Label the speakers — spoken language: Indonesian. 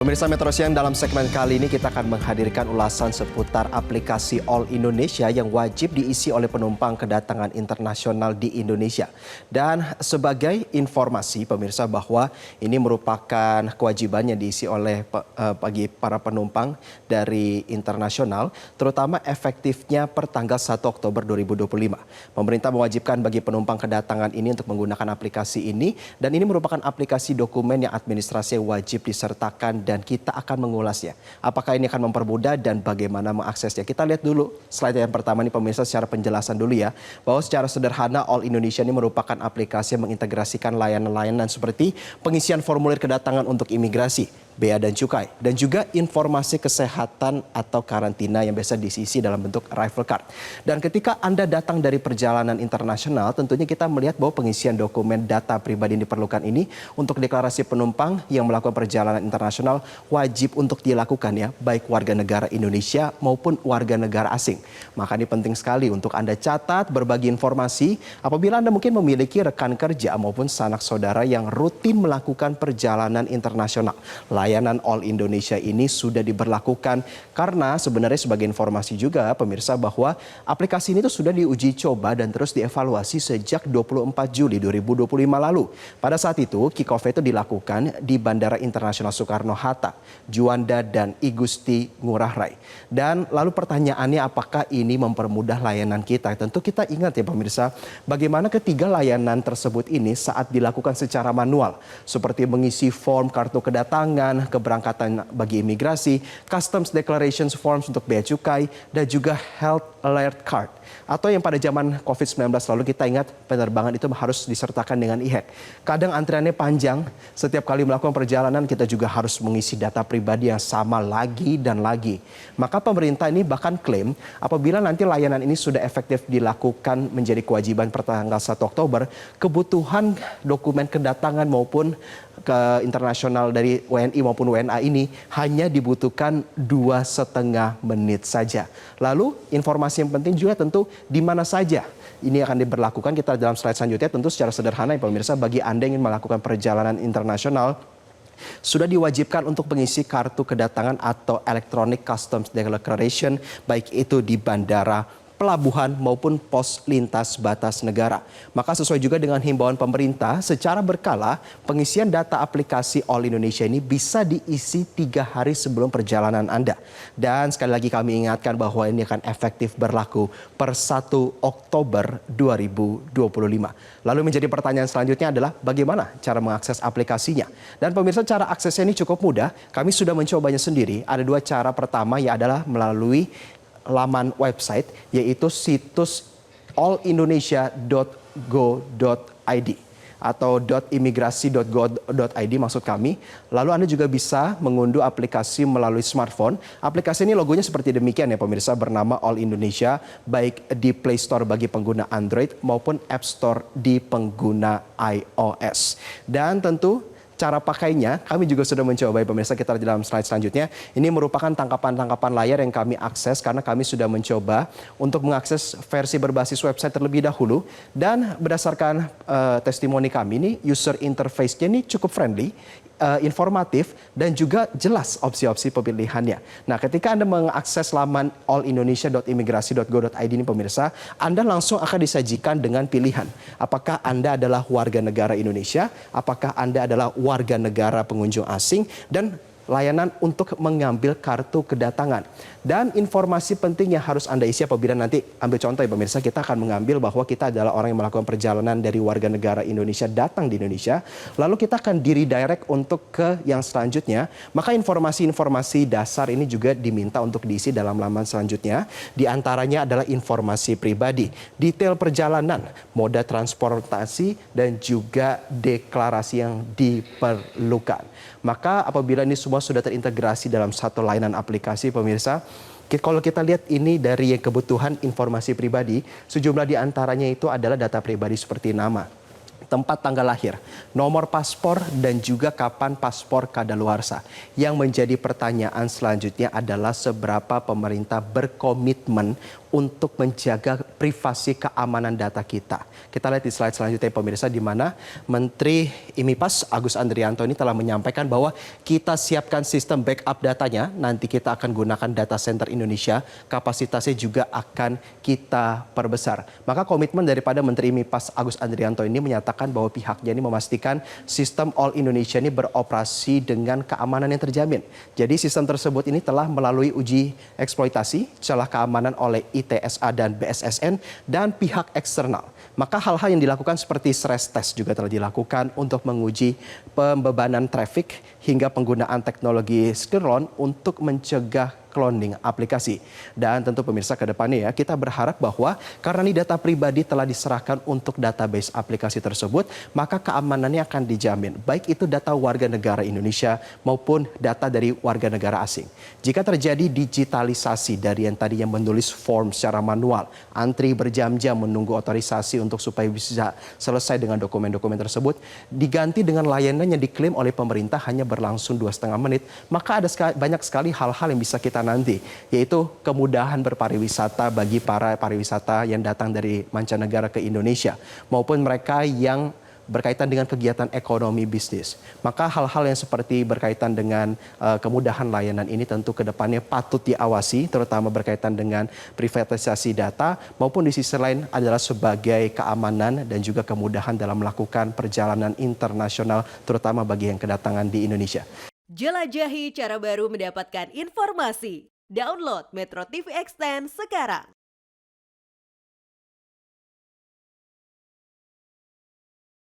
Speaker 1: Pemirsa Metro Siang, dalam segmen kali ini kita akan menghadirkan ulasan seputar aplikasi All Indonesia yang wajib diisi oleh penumpang kedatangan internasional di Indonesia. Dan sebagai informasi pemirsa bahwa ini merupakan kewajiban yang diisi oleh bagi para penumpang dari internasional, terutama efektifnya per tanggal 1 Oktober 2025. Pemerintah mewajibkan bagi penumpang kedatangan ini untuk menggunakan aplikasi ini, dan ini merupakan aplikasi dokumen yang administrasi yang wajib disertakan dan kita akan mengulasnya. Apakah ini akan mempermudah dan bagaimana mengaksesnya? Kita lihat dulu slide yang pertama ini pemirsa secara penjelasan dulu ya. Bahwa secara sederhana All Indonesia ini merupakan aplikasi yang mengintegrasikan layanan-layanan seperti pengisian formulir kedatangan untuk imigrasi, bea dan cukai, dan juga informasi kesehatan atau karantina yang biasa diisi dalam bentuk arrival card. Dan ketika Anda datang dari perjalanan internasional, tentunya kita melihat bahwa pengisian dokumen data pribadi yang diperlukan ini untuk deklarasi penumpang yang melakukan perjalanan internasional wajib untuk dilakukan ya, baik warga negara Indonesia maupun warga negara asing. Maka ini penting sekali untuk Anda catat, berbagi informasi apabila Anda mungkin memiliki rekan kerja maupun sanak saudara yang rutin melakukan perjalanan internasional. Layanan All Indonesia ini sudah diberlakukan karena sebenarnya sebagai informasi juga pemirsa bahwa aplikasi ini tuh sudah diuji coba dan terus dievaluasi sejak 24 Juli 2025 lalu. Pada saat itu kick-off itu dilakukan di Bandara Internasional Soekarno-Hatta, Juanda dan I Gusti Ngurah Rai. Dan lalu pertanyaannya apakah ini mempermudah layanan kita? Tentu kita ingat ya pemirsa, bagaimana ketiga layanan tersebut ini saat dilakukan secara manual seperti mengisi form kartu kedatangan, keberangkatan bagi imigrasi, customs declarations forms untuk bea cukai, dan juga health alert card. Atau yang pada zaman COVID-19 lalu kita ingat penerbangan itu harus disertakan dengan e-hack. Kadang antriannya panjang, setiap kali melakukan perjalanan kita juga harus mengisi data pribadi yang sama lagi dan lagi. Maka pemerintah ini bahkan klaim apabila nanti layanan ini sudah efektif dilakukan menjadi kewajiban per tanggal 1 Oktober, kebutuhan dokumen kedatangan maupun ke internasional dari WNI maupun WNA ini hanya dibutuhkan 2,5 menit saja. Lalu informasi yang penting juga tentu di mana saja ini akan diberlakukan. Kita dalam slide selanjutnya tentu secara sederhana ya pemirsa, bagi Anda yang ingin melakukan perjalanan internasional sudah diwajibkan untuk mengisi kartu kedatangan atau Electronic Customs Declaration, baik itu di bandara, pelabuhan maupun pos lintas batas negara. Maka sesuai juga dengan himbauan pemerintah, secara berkala pengisian data aplikasi All Indonesia ini bisa diisi 3 hari sebelum perjalanan Anda. Dan sekali lagi kami ingatkan bahwa ini akan efektif berlaku per 1 Oktober 2025. Lalu menjadi pertanyaan selanjutnya adalah bagaimana cara mengakses aplikasinya? Dan pemirsa, cara aksesnya ini cukup mudah. Kami sudah mencobanya sendiri. Ada 2 cara. Pertama ya adalah melalui laman website yaitu situs allindonesia.go.id atau .imigrasi.go.id maksud kami. Lalu Anda juga bisa mengunduh aplikasi melalui smartphone. Aplikasi ini logonya seperti demikian ya pemirsa, bernama All Indonesia, baik di Play Store bagi pengguna Android maupun App Store di pengguna iOS. Dan tentu cara pakainya kami juga sudah mencoba pemirsa, kita lihat dalam slide selanjutnya. Ini merupakan tangkapan-tangkapan layar yang kami akses karena kami sudah mencoba untuk mengakses versi berbasis website terlebih dahulu. Dan berdasarkan testimoni kami ini user interface-nya ini cukup friendly, informatif, dan juga jelas opsi-opsi pemilihannya. Nah, ketika Anda mengakses laman allindonesia.imigrasi.go.id ini pemirsa, Anda langsung akan disajikan dengan pilihan. Apakah Anda adalah warga negara Indonesia, apakah Anda adalah warga negara pengunjung asing, dan layanan untuk mengambil kartu kedatangan. Dan informasi penting yang harus Anda isi apabila nanti, ambil contoh ya pemirsa, kita akan mengambil bahwa kita adalah orang yang melakukan perjalanan dari warga negara Indonesia datang di Indonesia, lalu kita akan di-redirect untuk ke yang selanjutnya. Maka informasi-informasi dasar ini juga diminta untuk diisi dalam laman selanjutnya. Di antaranya adalah informasi pribadi, detail perjalanan, moda transportasi, dan juga deklarasi yang diperlukan. Maka apabila ini semua sudah terintegrasi dalam satu layanan aplikasi pemirsa, kalau kita lihat ini dari kebutuhan informasi pribadi, sejumlah di antaranya itu adalah data pribadi seperti nama, tempat tanggal lahir, nomor paspor, dan juga kapan paspor kadaluarsa. Yang menjadi pertanyaan selanjutnya adalah seberapa pemerintah berkomitmen untuk menjaga privasi keamanan data kita. Kita lihat di slide selanjutnya pemirsa, di mana Menteri IMIPAS Agus Andrianto ini telah menyampaikan bahwa kita siapkan sistem backup datanya, nanti kita akan gunakan data center Indonesia, kapasitasnya juga akan kita perbesar. Maka komitmen daripada Menteri IMIPAS Agus Andrianto ini menyatakan bahwa pihaknya ini memastikan sistem All Indonesia ini beroperasi dengan keamanan yang terjamin. Jadi sistem tersebut ini telah melalui uji eksploitasi celah keamanan oleh ITSA dan BSSN dan pihak eksternal. Maka hal-hal yang dilakukan seperti stress test juga telah dilakukan untuk menguji pembebanan traffic hingga penggunaan teknologi skirron untuk mencegah cloning aplikasi. Dan tentu pemirsa ke depannya ya, kita berharap bahwa karena ini data pribadi telah diserahkan untuk database aplikasi tersebut, maka keamanannya akan dijamin. Baik itu data warga negara Indonesia maupun data dari warga negara asing. Jika terjadi digitalisasi dari yang tadinya menulis form secara manual, antri berjam-jam menunggu otorisasi untuk supaya bisa selesai dengan dokumen-dokumen tersebut, diganti dengan layanan yang diklaim oleh pemerintah hanya berlangsung 2,5 menit, maka ada banyak sekali hal-hal yang bisa kita nanti, yaitu kemudahan berpariwisata bagi para pariwisata yang datang dari mancanegara ke Indonesia maupun mereka yang berkaitan dengan kegiatan ekonomi bisnis. Maka hal-hal yang seperti berkaitan dengan kemudahan layanan ini tentu ke depannya patut diawasi, terutama berkaitan dengan privatisasi data maupun di sisi lain adalah sebagai keamanan dan juga kemudahan dalam melakukan perjalanan internasional terutama bagi yang kedatangan di Indonesia.
Speaker 2: Jelajahi cara baru mendapatkan informasi. Download Metro TV Extend sekarang.